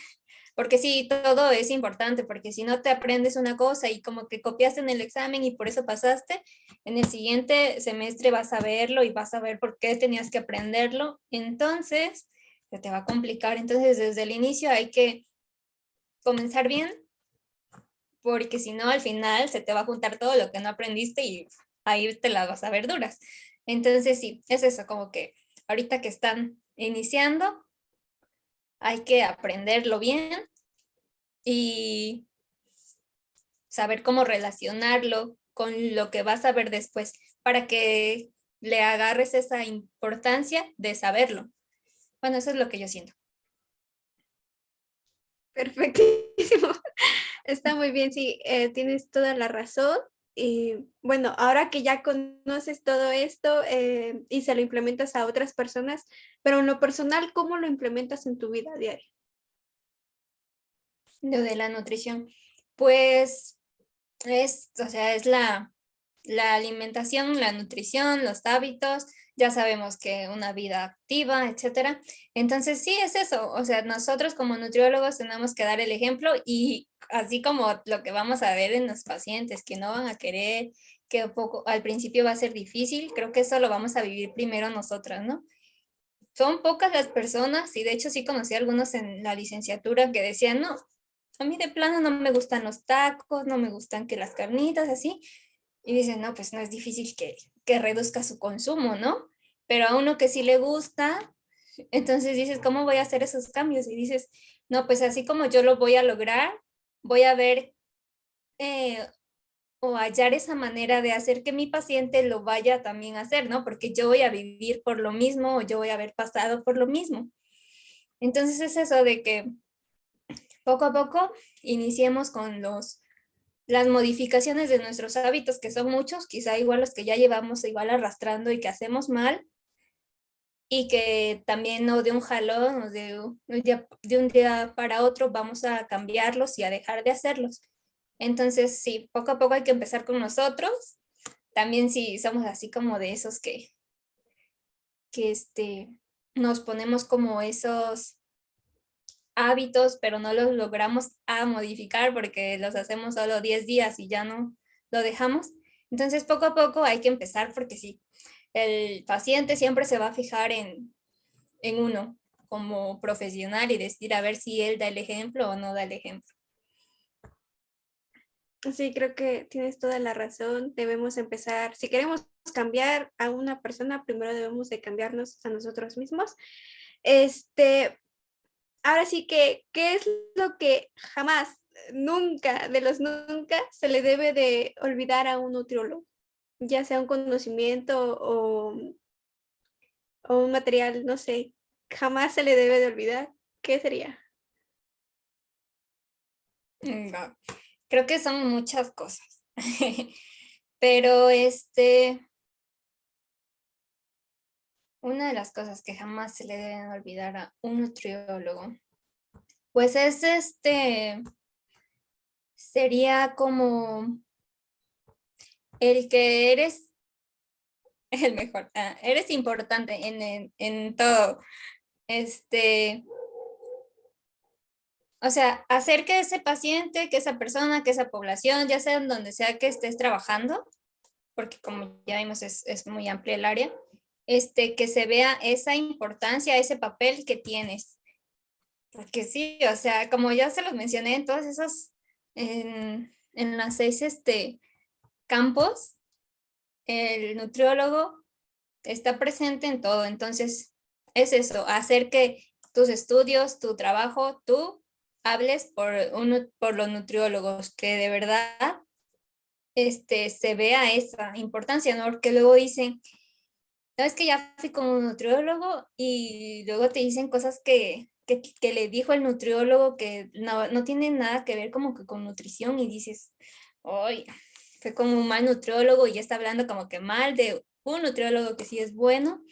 Porque sí, todo es importante, porque si no te aprendes una cosa y como que copiaste en el examen y por eso pasaste, en el siguiente semestre vas a verlo y vas a ver por qué tenías que aprenderlo, entonces se te va a complicar. Entonces desde el inicio hay que comenzar bien, porque si no, al final se te va a juntar todo lo que no aprendiste y ahí te las vas a ver duras. Entonces, sí, es eso, como que ahorita que están iniciando, hay que aprenderlo bien y saber cómo relacionarlo con lo que vas a ver después, para que le agarres esa importancia de saberlo. Bueno, eso es lo que yo siento. Perfectísimo. Está muy bien, sí, tienes toda la razón. Y bueno, ahora que ya conoces todo esto y se lo implementas a otras personas, pero en lo personal, ¿cómo lo implementas en tu vida diaria? Lo de la nutrición, pues o sea, es la alimentación, la nutrición, los hábitos, ya sabemos que una vida activa, etcétera. Entonces, sí, es eso. O sea, nosotros como nutriólogos tenemos que dar el ejemplo y así como lo que vamos a ver en los pacientes que no van a querer, que poco, al principio va a ser difícil, creo que eso lo vamos a vivir primero nosotras, ¿no? Son pocas las personas y de hecho sí conocí a algunos en la licenciatura que decían, no, a mí de plano no me gustan los tacos, no me gustan que las carnitas, así. Y dicen, no, pues no es difícil que reduzca su consumo, ¿no? Pero a uno que sí le gusta, entonces dices, ¿cómo voy a hacer esos cambios? Y dices, no, pues así como yo lo voy a lograr, voy a ver o hallar esa manera de hacer que mi paciente lo vaya también a hacer, ¿no? Porque yo voy a vivir por lo mismo o yo voy a haber pasado por lo mismo. Entonces es eso de que poco a poco iniciemos con las modificaciones de nuestros hábitos, que son muchos, quizá igual los que ya llevamos igual arrastrando y que hacemos mal, y que también no de un jalón o de un día para otro vamos a cambiarlos y a dejar de hacerlos. Entonces, sí, poco a poco hay que empezar con nosotros. También si somos así como de esos que nos ponemos como esos hábitos, pero no los logramos modificar porque los hacemos solo 10 días y ya no lo dejamos. Entonces, poco a poco hay que empezar porque sí, el paciente siempre se va a fijar en uno como profesional y decir a ver si él da el ejemplo o no da el ejemplo. Sí, creo que tienes toda la razón. Debemos empezar, si queremos cambiar a una persona, primero debemos de cambiarnos a nosotros mismos. Ahora sí que, ¿qué es lo que jamás, nunca, de los nunca, se le debe de olvidar a un nutriólogo? Ya sea un conocimiento o un material, no sé, jamás se le debe de olvidar. ¿Qué sería? No, creo que son muchas cosas. Pero una de las cosas que jamás se le deben olvidar a un nutriólogo, pues es sería como el que eres el mejor, eres importante en todo. O sea, hacer que ese paciente, que esa persona, que esa población, ya sea en donde sea que estés trabajando, porque como ya vimos es muy amplia el área, que se vea esa importancia, ese papel que tienes. Porque sí, o sea, como ya se los mencioné en todos esos, en las 6 campos, el nutriólogo está presente en todo. Entonces, es eso, hacer que tus estudios, tu trabajo, tú hables por los nutriólogos, que de verdad se vea esa importancia, ¿no? Porque luego dicen, sabes que ya fui con un nutriólogo y luego te dicen cosas que le dijo el nutriólogo que no tienen nada que ver como que con nutrición y dices, hoy fue como un mal nutriólogo y ya está hablando como que mal de un nutriólogo que sí es bueno.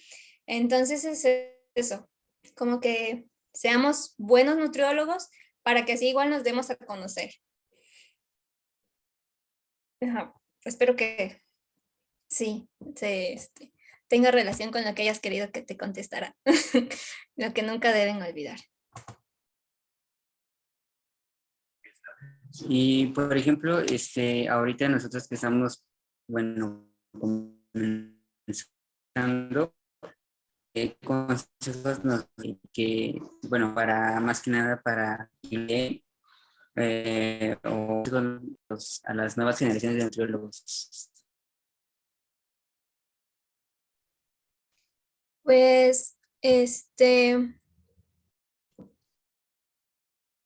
Entonces es eso, como que seamos buenos nutriólogos para que así igual nos demos a conocer. Ajá, espero que sí, tenga relación con lo que hayas querido que te contestara. Lo que nunca deben olvidar. Y por ejemplo, ahorita nosotros que estamos, bueno, comenzando, ¿qué consejos que, bueno, para más que nada para o a las nuevas generaciones de nutriólogos? Pues,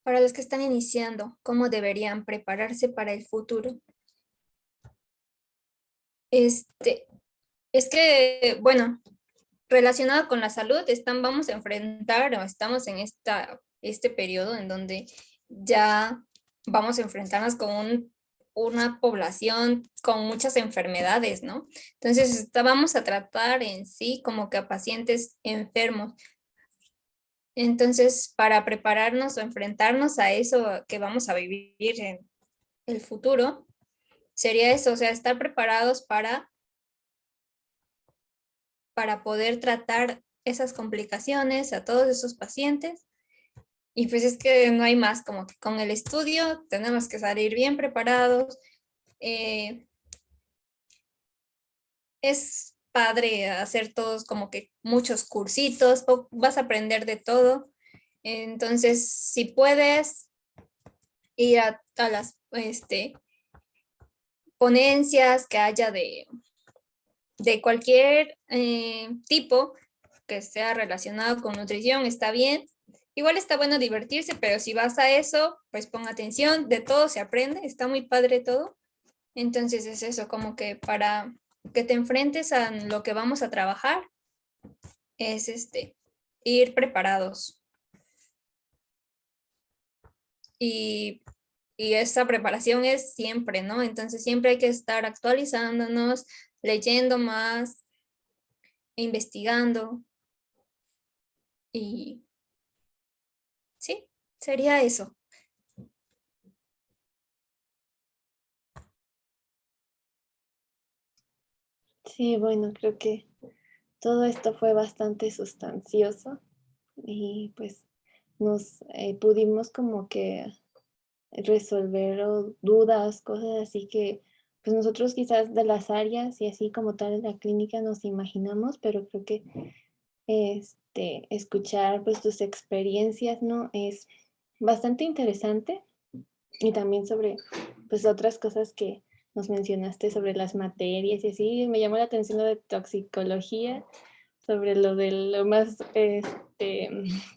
para los que están iniciando, ¿cómo deberían prepararse para el futuro? Es que, bueno, relacionado con la salud, vamos a enfrentar o estamos en este periodo en donde ya vamos a enfrentarnos con una población con muchas enfermedades, ¿no? Entonces, vamos a tratar en sí como que a pacientes enfermos. Entonces, para prepararnos o enfrentarnos a eso que vamos a vivir en el futuro, sería eso, o sea, estar preparados para poder tratar esas complicaciones a todos esos pacientes. Y pues es que no hay más, como que con el estudio tenemos que salir bien preparados. Es padre hacer todos como que muchos cursitos, vas a aprender de todo. Entonces, si puedes ir a las ponencias que haya de cualquier tipo que sea relacionado con nutrición, está bien. Igual está bueno divertirse, pero si vas a eso, pues pon atención, de todo se aprende, está muy padre todo. Entonces es eso, como que para que te enfrentes a lo que vamos a trabajar, es ir preparados. y esa preparación es siempre, ¿no? Entonces siempre hay que estar actualizándonos, leyendo más, investigando y sí, sería eso. Sí, bueno, creo que todo esto fue bastante sustancioso y pues nos pudimos como que resolver dudas, cosas así que pues nosotros quizás de las áreas y así como tal en la clínica nos imaginamos, pero creo que escuchar pues tus experiencias, ¿no? Es bastante interesante y también sobre pues otras cosas que nos mencionaste sobre las materias y así, me llamó la atención lo de toxicología, sobre lo de lo más,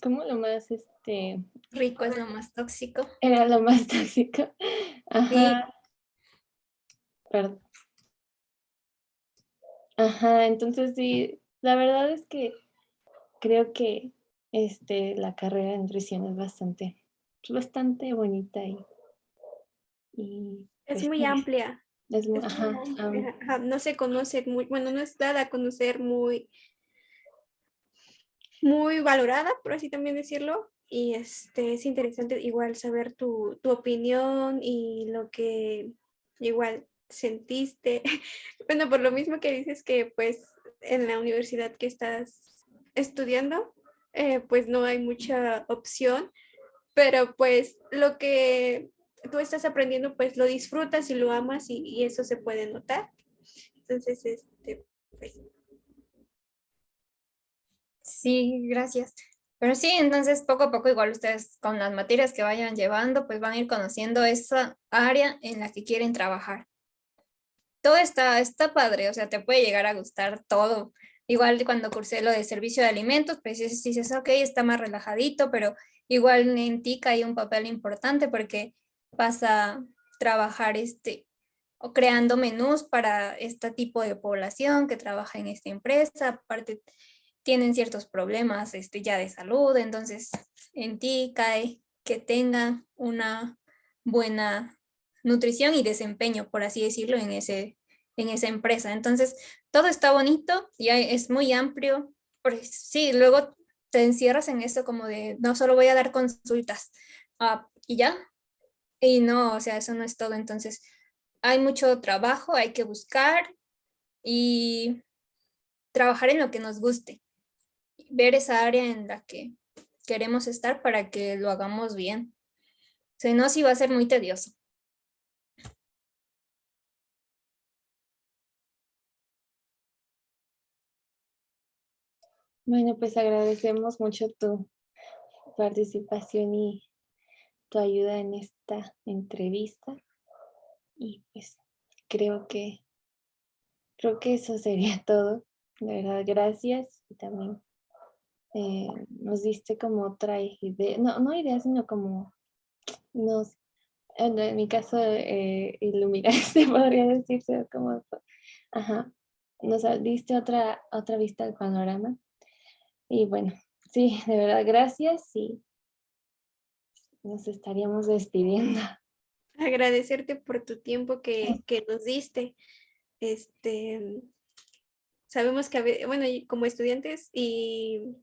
¿cómo lo más, Rico es lo más tóxico. era lo más tóxico? Sí, Ajá, perdón. Ajá, entonces sí, la verdad es que creo que la carrera de nutrición es bastante bonita y Es pues muy sí, amplia. es Es muy ajá, amplia. Ajá, no se conoce muy, bueno, no es dada a conocer muy valorada, por así también decirlo. Y es interesante igual saber tu opinión y lo que igual sentiste. Bueno, por lo mismo que dices que pues en la universidad que estás estudiando, pues no hay mucha opción, pero pues lo que tú estás aprendiendo, pues lo disfrutas y lo amas y eso se puede notar. Entonces, pues, sí, gracias. Pero sí, entonces poco a poco igual ustedes con las materias que vayan llevando, pues van a ir conociendo esa área en la que quieren trabajar. Todo está padre, o sea, te puede llegar a gustar todo. Igual cuando cursé lo de servicio de alimentos, pues dices, ok, está más relajadito, pero igual en ti hay un papel importante porque vas a trabajar o creando menús para este tipo de población que trabaja en esta empresa. Aparte, tienen ciertos problemas ya de salud, entonces en ti cae que tengan una buena nutrición y desempeño, por así decirlo, en esa empresa. Entonces, todo está bonito y es muy amplio, porque sí, luego te encierras en esto como de, no solo voy a dar consultas y ya, y no, o sea, eso no es todo. Entonces, hay mucho trabajo, hay que buscar y trabajar en lo que nos guste, ver esa área en la que queremos estar para que lo hagamos bien. Si no, sí va a ser muy tedioso. Bueno, pues agradecemos mucho tu participación y tu ayuda en esta entrevista y pues creo que eso sería todo. De verdad, gracias y también nos diste como otra idea, no idea, sino como nos, en mi caso, iluminaste, podría decirse, como, ajá, nos diste otra vista al panorama. Y bueno, sí, de verdad, gracias y nos estaríamos despidiendo. agradecerte por tu tiempo que nos diste. Este, sabemos que, bueno, y como estudiantes y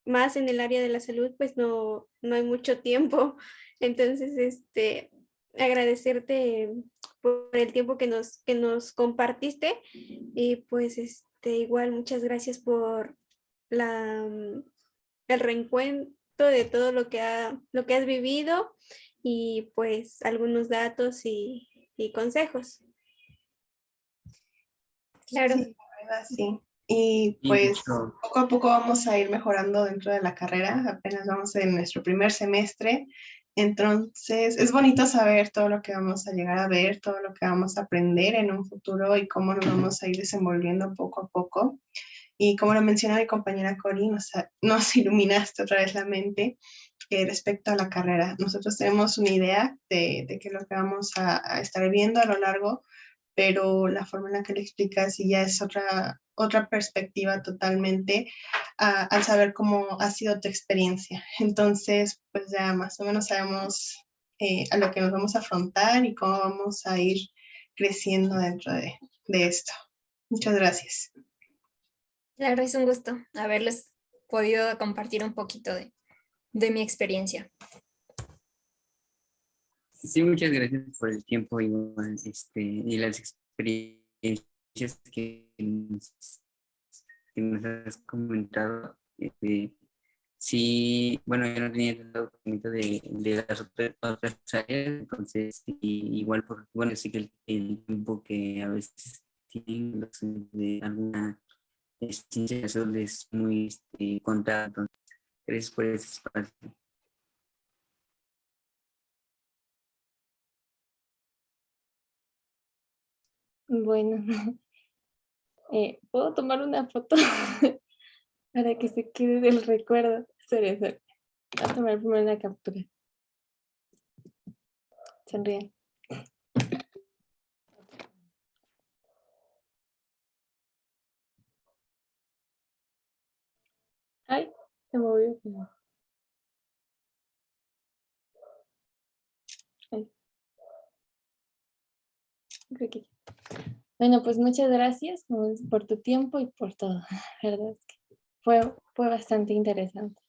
más en el área de la salud, pues no hay mucho tiempo. Entonces, agradecerte por el tiempo que nos compartiste y pues, igual muchas gracias por el reencuentro de todo lo que has vivido y pues algunos datos y consejos. Claro, Sí, la verdad, sí. Y Y pues mucho, poco a poco vamos a ir mejorando dentro de la carrera. Apenas vamos en nuestro primer semestre. Entonces, es bonito saber todo lo que vamos a llegar a ver, todo lo que vamos a aprender en un futuro y cómo nos vamos a ir desenvolviendo poco a poco. Y como lo menciona mi compañera Cori, nos iluminaste otra vez la mente respecto a la carrera. Nosotros tenemos una idea de qué es lo que vamos a estar viendo a lo largo, pero la forma en la que le explicas y ya es otra perspectiva totalmente al saber cómo ha sido tu experiencia. Entonces, pues ya más o menos sabemos a lo que nos vamos a afrontar y cómo vamos a ir creciendo dentro de esto. Muchas gracias. Claro, es un gusto haberles podido compartir un poquito de mi experiencia. Sí, muchas gracias por el tiempo y las experiencias que nos has comentado. Sí, bueno, yo no tenía el conocimiento de las otras áreas, entonces igual, bueno, sí que el tiempo que a veces tienen los de alguna ciencia azul es muy contado, entonces gracias por ese espacio. Bueno, ¿puedo tomar una foto para que se quede del recuerdo? Sorry. Voy a tomar primero una captura. Sonríen. Ay, se movió. Ay, creo que ya. Bueno, pues muchas gracias por tu tiempo y por todo. La verdad es que fue bastante interesante.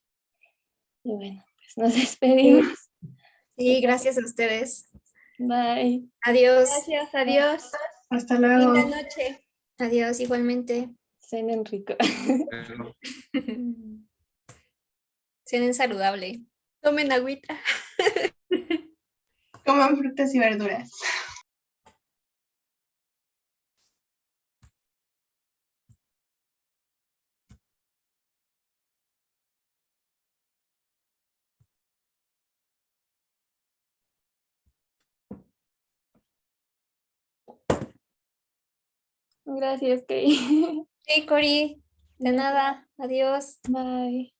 Y bueno, pues nos despedimos. Sí, gracias a ustedes. Bye. Adiós. Gracias, adiós. Hasta luego. Linda noche. Adiós, igualmente. Cenen rico. Cenen saludable. Tomen agüita. Coman frutas y verduras. Gracias, Kay. Sí, Cori. De nada. Adiós. Bye.